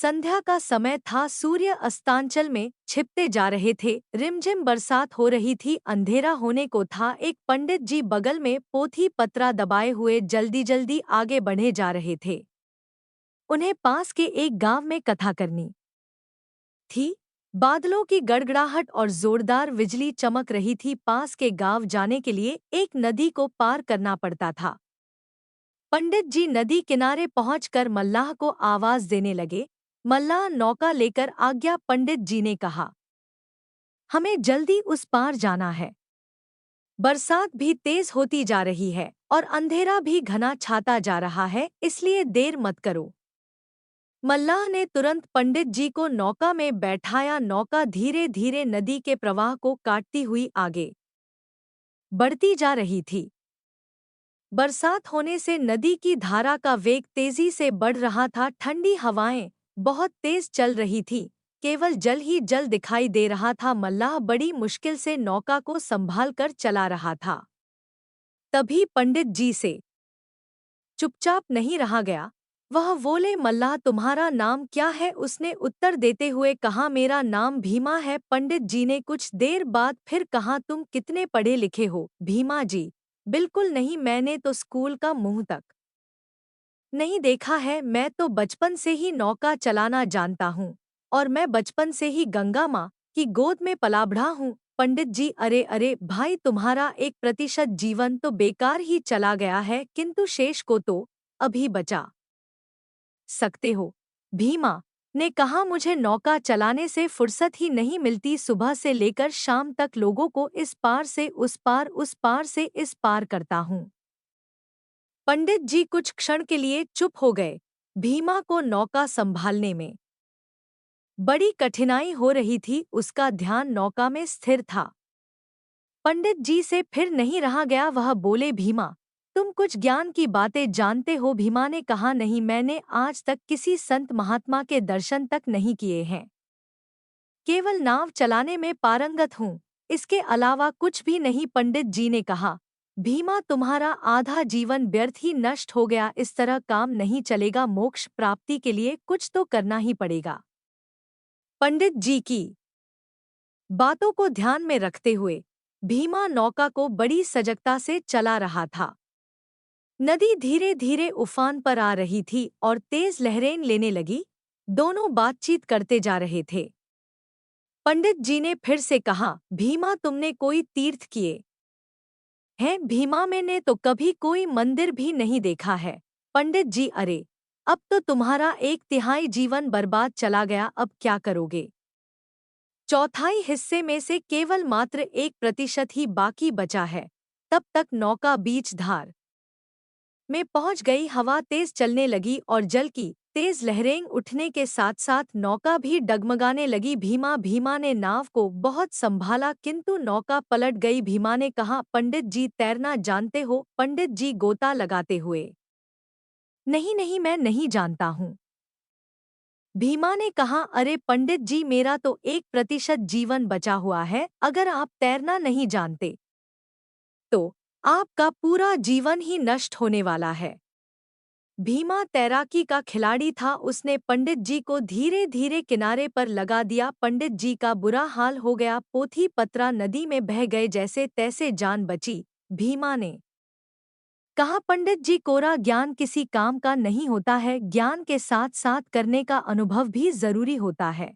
संध्या का समय था। सूर्य अस्तांचल में छिपते जा रहे थे। रिमझिम बरसात हो रही थी। अंधेरा होने को था। एक पंडित जी बगल में पोथी पत्रा दबाए हुए जल्दी जल्दी आगे बढ़े जा रहे थे। उन्हें पास के एक गांव में कथा करनी थी। बादलों की गड़गड़ाहट और जोरदार बिजली चमक रही थी। पास के गांव जाने के लिए एक नदी को पार करना पड़ता था। पंडित जी नदी किनारे पहुंचकर मल्लाह को आवाज देने लगे। मल्लाह नौका लेकर आ गया। पंडित जी ने कहा, हमें जल्दी उस पार जाना है। बरसात भी तेज होती जा रही है और अंधेरा भी घना छाता जा रहा है, इसलिए देर मत करो। मल्लाह ने तुरंत पंडित जी को नौका में बैठाया। नौका धीरे धीरे नदी के प्रवाह को काटती हुई आगे बढ़ती जा रही थी। बरसात होने से नदी की धारा का वेग तेजी से बढ़ रहा था। ठंडी हवाएं बहुत तेज चल रही थी। केवल जल ही जल दिखाई दे रहा था। मल्लाह बड़ी मुश्किल से नौका को संभाल कर चला रहा था। तभी पंडित जी से चुपचाप नहीं रहा गया। वह बोले, मल्लाह तुम्हारा नाम क्या है? उसने उत्तर देते हुए कहा, मेरा नाम भीमा है। पंडित जी ने कुछ देर बाद फिर कहा, तुम कितने पढ़े लिखे हो? भीमा जी, बिल्कुल नहीं, मैंने तो स्कूल का मुंह तक नहीं देखा है। मैं तो बचपन से ही नौका चलाना जानता हूँ और मैं बचपन से ही गंगा माँ की गोद में पला बढ़ा हूँ। पंडित जी, अरे अरे भाई, तुम्हारा 1% जीवन तो बेकार ही चला गया है, किंतु शेष को तो अभी बचा सकते हो। भीमा ने कहा, मुझे नौका चलाने से फुर्सत ही नहीं मिलती। सुबह से लेकर शाम तक लोगों को इस पार से उस पार, उस पार से इस पार करता हूँ। पंडित जी कुछ क्षण के लिए चुप हो गए। भीमा को नौका संभालने में बड़ी कठिनाई हो रही थी। उसका ध्यान नौका में स्थिर था। पंडित जी से फिर नहीं रहा गया। वह बोले, भीमा, तुम कुछ ज्ञान की बातें जानते हो? भीमा ने कहा, नहीं, मैंने आज तक किसी संत महात्मा के दर्शन तक नहीं किए हैं। केवल नाव चलाने में पारंगत हूँ, इसके अलावा कुछ भी नहीं। पंडित जी ने कहा, भीमा, तुम्हारा आधा जीवन व्यर्थ ही नष्ट हो गया। इस तरह काम नहीं चलेगा। मोक्ष प्राप्ति के लिए कुछ तो करना ही पड़ेगा। पंडित जी की बातों को ध्यान में रखते हुए भीमा नौका को बड़ी सजगता से चला रहा था। नदी धीरे धीरे उफान पर आ रही थी और तेज लहरें लेने लगी। दोनों बातचीत करते जा रहे थे। पंडित जी ने फिर से कहा, भीमा, तुमने कोई तीर्थ किए हैं? भीमा, मैंने तो कभी कोई मंदिर भी नहीं देखा है। पंडित जी, अरे, अब तो तुम्हारा 1/3 जीवन बर्बाद चला गया। अब क्या करोगे? चौथाई हिस्से में से केवल मात्र 1% ही बाकी बचा है। तब तक नौका बीच धार में पहुंच गई। हवा तेज चलने लगी और जल की तेज लहरें उठने के साथ साथ नौका भी डगमगाने लगी। भीमा ने नाव को बहुत संभाला, किंतु नौका पलट गई। भीमा ने कहा, पंडित जी, तैरना जानते हो? पंडित जी गोता लगाते हुए, नहीं नहीं, मैं नहीं जानता हूँ। भीमा ने कहा, अरे पंडित जी, मेरा तो 1% जीवन बचा हुआ है। अगर आप तैरना नहीं जानते तो आपका पूरा जीवन ही नष्ट होने वाला है। भीमा तैराकी का खिलाड़ी था। उसने पंडित जी को धीरे धीरे किनारे पर लगा दिया। पंडित जी का बुरा हाल हो गया। पोथी पत्रा नदी में बह गए। जैसे तैसे जान बची। भीमा ने कहा, पंडित जी, कोरा ज्ञान किसी काम का नहीं होता है। ज्ञान के साथ साथ करने का अनुभव भी जरूरी होता है।